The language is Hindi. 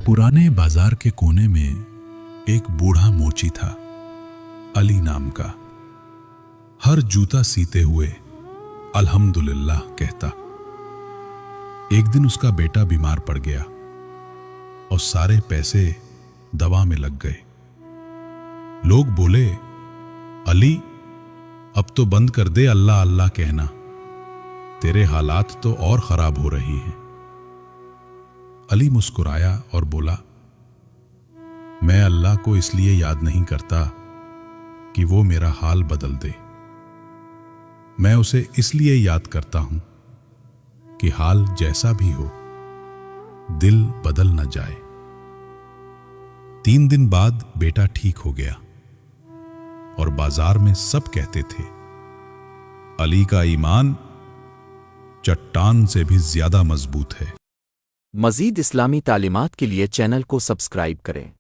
पुराने बाजार के कोने में एक बूढ़ा मोची था, अली नाम का। हर जूता सीते हुए अल्हम्दुलिल्लाह कहता। एक दिन उसका बेटा बीमार पड़ गया और सारे पैसे दवा में लग गए। लोग बोले, अली अब तो बंद कर दे अल्लाह अल्लाह कहना, तेरे हालात तो और खराब हो रही हैं। अली मुस्कुराया और बोला, मैं अल्लाह को इसलिए याद नहीं करता कि वो मेरा हाल बदल दे, मैं उसे इसलिए याद करता हूं कि हाल जैसा भी हो दिल बदल न जाए। 3 दिन बाद बेटा ठीक हो गया और बाजार में सब कहते थे, अली का ईमान चट्टान से भी ज्यादा मजबूत है। मज़ीद इस्लामी तालीमात के लिए चैनल को सब्सक्राइब करें।